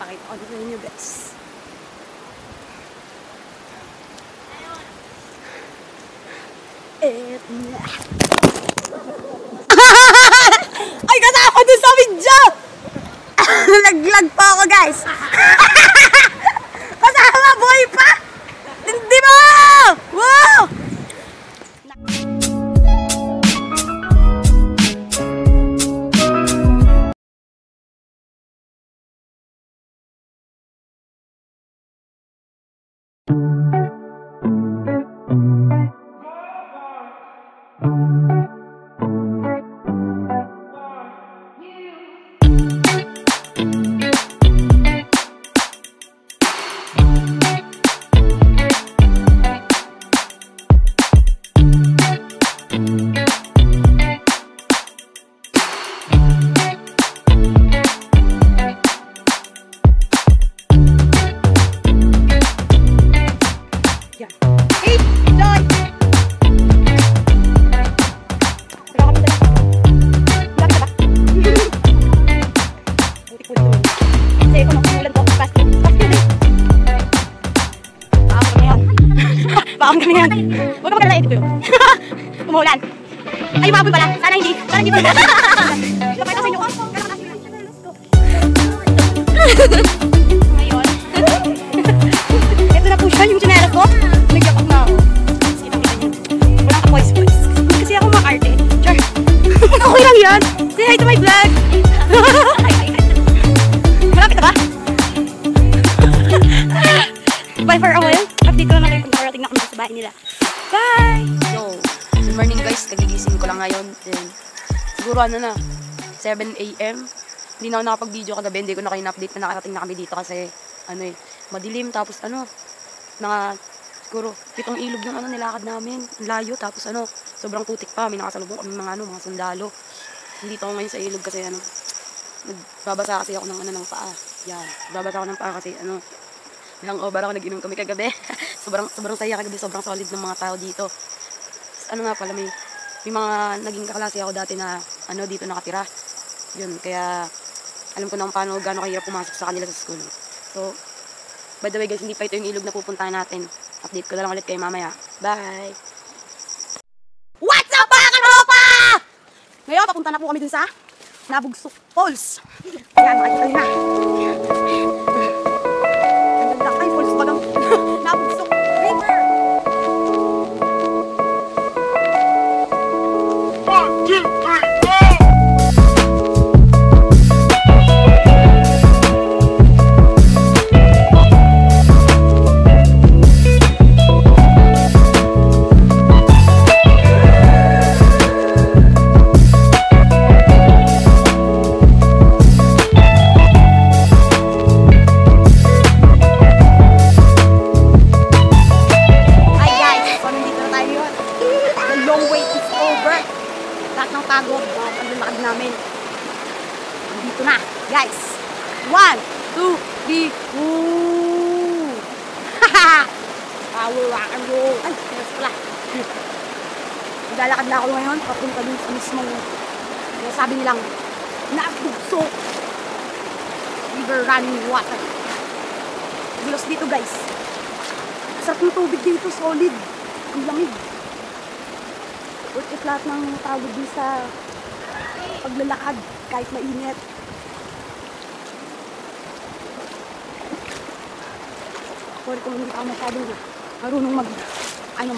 Papakita ko sa inyo guys. Ay, kasama dun sa video! Naglag pa ako guys. Kasama, boy pa! Hindi mo! Wow! Bakam kami yan. Huwag ka magkala, edit ko yun. Umuulan. Ay, maboy pala. Sana hindi. Sana hindi pala. Lapay ko sa inyo. Ngayon. Ito na po siya, yung chinelas ko. Nagyapak na ako. Kita-kita niyo. Walang ka-voice. Kasi ako makarte. Char. Okay lang yan. Say hi to my vlog. Malapit na ba? Bye for a while. Update ko na kayo kung nakarating na kami sa bahay nila. Bye! Yo, good morning guys. Kagigising ko lang ngayon. Then, siguro ano na, 7 AM. Hindi na ako nakapag-video kagabi. Hindi ko na kayo na-update na nakarating na kami dito kasi ano eh, madilim. Tapos ano, siguro, pitong ilog yung ano, nilakad namin. Layo. Tapos ano, sobrang putik pa. May nakasalubong kami mga sundalo. Dito ako ngayon sa ilog kasi ano, nagbabasa kasi ako ng ano, ng paa. Yan, nagbabasa ako ng paa kasi ano, hangover ako, nag-inom kami kagabi. sobrang saya kagabi, sobrang solid ng mga tao dito. Ano nga pala, may mga naging kaklase ako dati na ano, dito nakatira. Yun, kaya alam ko na paano gaano kahirap pumasok sa kanila sa school. So, by the way guys, hindi pa ito yung ilog na pupuntahan natin. Update ko na lang ulit kayo mamaya. Bye! What's up mga kanopa? Ngayon, papunta na po kami dun sa Nabugsok Falls. Yan, makikita nyo na. Ay, falls ba lang? Nabugsok River. Dito na, guys. 1, 2, 3. Woo! Power rock and roll. Ay, yes pala. Maglalakad na ako ngayon papunta dun sa mismong sabi nilang Nabugsok River running water. Gulos dito guys. Sarap ng tubig dito, solid. Ang lamig. Worth it lahat ng tawag din sa paglalakad kahit mainit. Sorry kung hindi ako masyadong marunong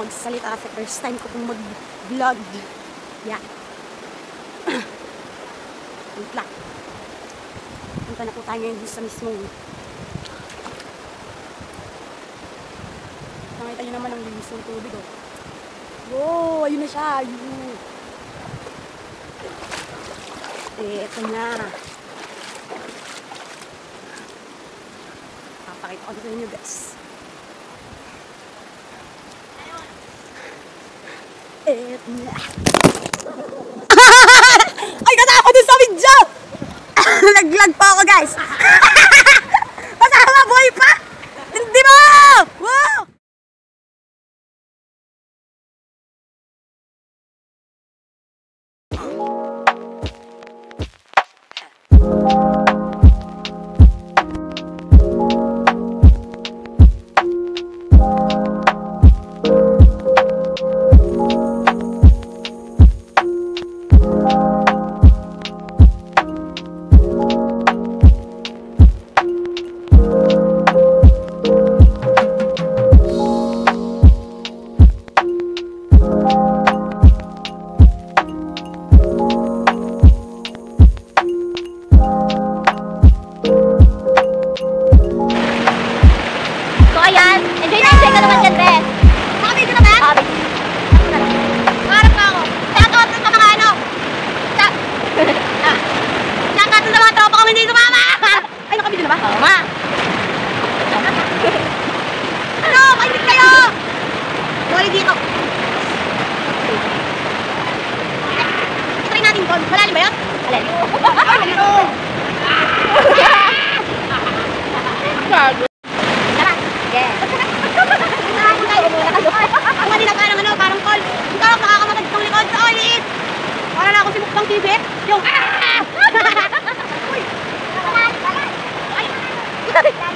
magsalita sa first time ko kung mag-vlog. Yeah. Wait lang. Punta na po tayo ngayon sa mismong. Nakita nyo naman ang linis ng tubig oh. Wow, ayun na siya. Ayun. Ito na. Papakita ko sa inyo guys. Ito na. Ay, kasama dun sa video! Nag-vlog pa ako guys. Kasama, boy pa! Hindi mo! Wow!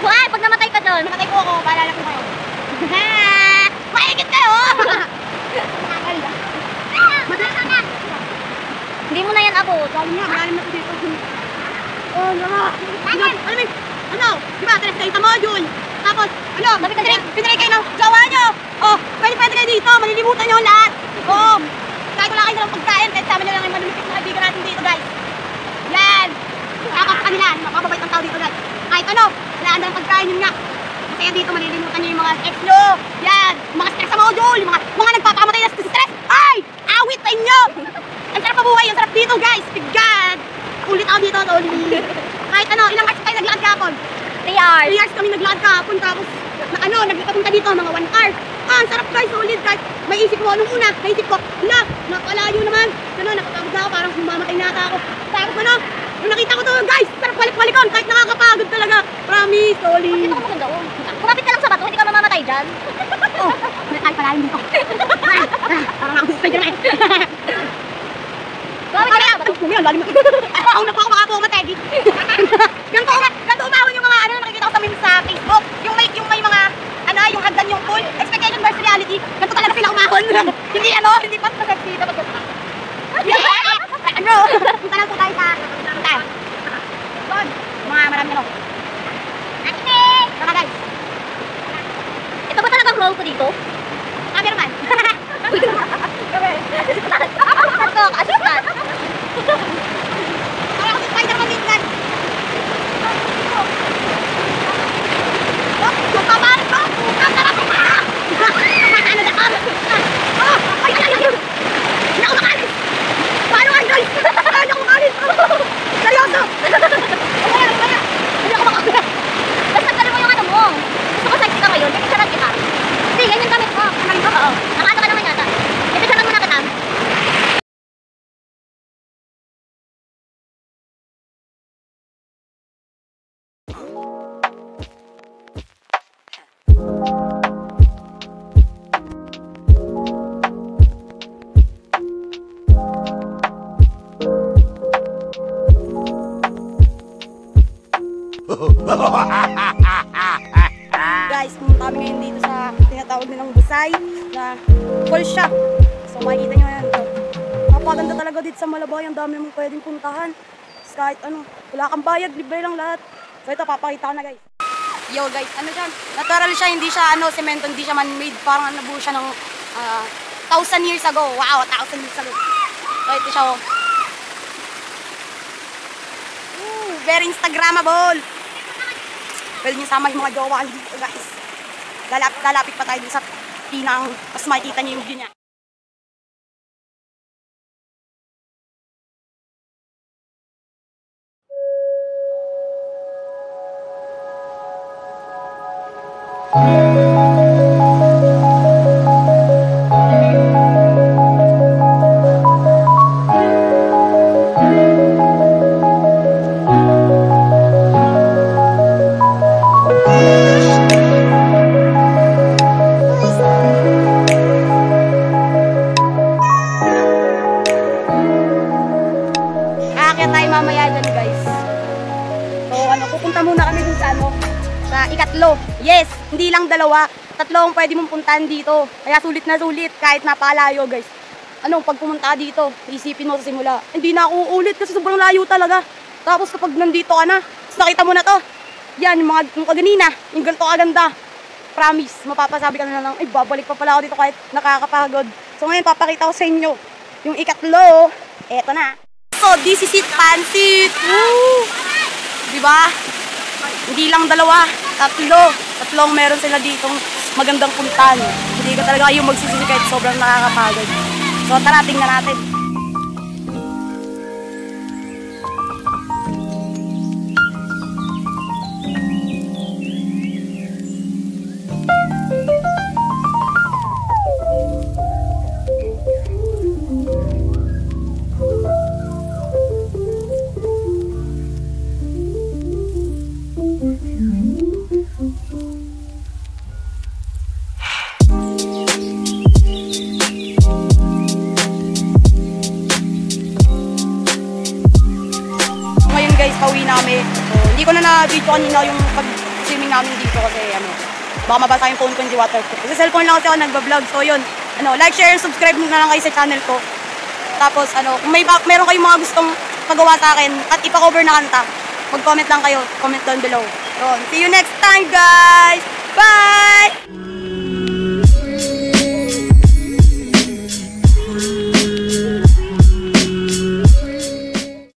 Buhay, pag namatay ka doon. Namatay po ako, paalala ko kayo. Maingit kayo! Madala na. Hindi mo na yan abot. Sabi nga, malalim na po dito. Oh, ano? Di ba, tres kayo sa module. Tapos, ano? Pinalik kayo ng gawa nyo. Oh, pwede kayo dito. Malilimutan nyo lahat. Oh, kahit wala kayo nalang pagkain, kahit sama nyo lang yung manumipit na kaibigan natin dito, guys. Yan. Kakap kanila, makakababait ng tao dito, guys. Kahit ano, walaan na ng pagkain yun nga. Kaya dito malilimutan nyo yung mga ex nyo. Yan, mga stress sa module, yung mga nagpapakamatay na stress. Ay, awit sa inyo. Ang sarap mabuhay, ang sarap dito, guys. Bigad. Ulit ako dito, ulit. Kahit ano, ilang hours tayo naglakad kahapon? 3 hours. 3 hours kami naglakad kahapon, tapos nagpapunta dito, mga 1 hour. Ang sarap, guys, ulit, guys. May isip ko, nung una, naisip ko, napalayo naman. Nakapagod na ako, parang mamatay na ako. Tapos nung nakita ko to, guys, sarap balik-balikon, kahit nakakapagod talaga. Promise, ulit. Dito ka maganda oh. Kumapit ka lang sa bato, hindi ka mamamatay dyan. Oh, may palayo dito. Parang ako Spider-Man. Kumapit ka lang sa bato. Kuya, lalim na. Ako na po ako makapo mategi. Ganto umahon yung mga nakikita ko sa memes sa Facebook. Yung may mga yung hagdan yung pool. Expectation versus reality. Ganto talaga sila umahon. Hindi pa sexy dapat ganito. Punta lang po tayo sa doon. Marami ano. Tara guys. Ito ba talagang role ko dito? Cameraman. Ito, assistant. Para ako si Spider-Man minsan. Magpapalit ko! Ang sarap! Ano na ka? Ay! Hindi ako makalis! Paano nga guys? Hindi ako makalis! Seryoso! Mamaya! Hindi ako makalis! Basta taggalin mo yung ano mo. Gusto ko sexy ka ngayon, pipicturean kita. Hindi, yan yung gamit mo. Ang gamit mo? Oo. Nakano ka naman yata. Pipicturean mo na kita. Guys, pumunta kami ngayon dito sa tinatawag nilang Busay na full shop. So makikita nyo yan. Napaganda talaga dito sa Malabay. Ang dami mong pwedeng puntahan. Kahit ano, wala kang bayad, libre lang lahat. So ito, papakita ko na guys. Yo guys, ano siya? Natural siya, hindi siya semento, hindi siya man-made. Parang nabuo siya ng 1,000 years ago. Wow, 1,000 years ago. So ito siya oh. Very Instagrammable. Pwede nyo sama yung mga jowa dito guys. Lalapit pa tayo dun sa pinang, mas makikita nyo yung view niya. Aakyat tayo mamaya dyan guys. So pupunta muna kami dun sa sa ikatlo. Yes, hindi lang 2. 3 ang pwede mong puntahan dito. Kaya sulit na sulit kahit napakalayo guys. Pag pumunta ka dito, isipin mo sa simula, hindi na ako uulit kasi sobrang layo talaga. Tapos kapag nandito ka na, nakita mo na to. Yan, yung kaganina, yung ganito kaganda. Promise, mapapasabi ka na lang, ay babalik pa pala ako dito kahit nakakapagod. So ngayon papakita ko sa inyo yung ikatlo. Eto na. So this is it, pansit. Woo! Diba? Hindi lang 2, 3. 3 meron sila ditong magandang puntahan. Hindi ka talaga kayo magsisisi kahit sobrang nakakapagod. So tara, tingnan natin. Pauwi na kami. So, hindi ko na na-video kanina yung swimming namin dito kasi ano, baka mabasa yung phone ko hindi waterproof. Kasi cellphone lang kasi ako nagbablog. So yun, ano, like, share, and subscribe na lang kayo sa channel ko. Tapos ano, kung meron kayong mga gustong pagawa sa akin at ipa-cover na kanta, mag-comment lang kayo. Comment down below. So, see you next time, guys! Bye!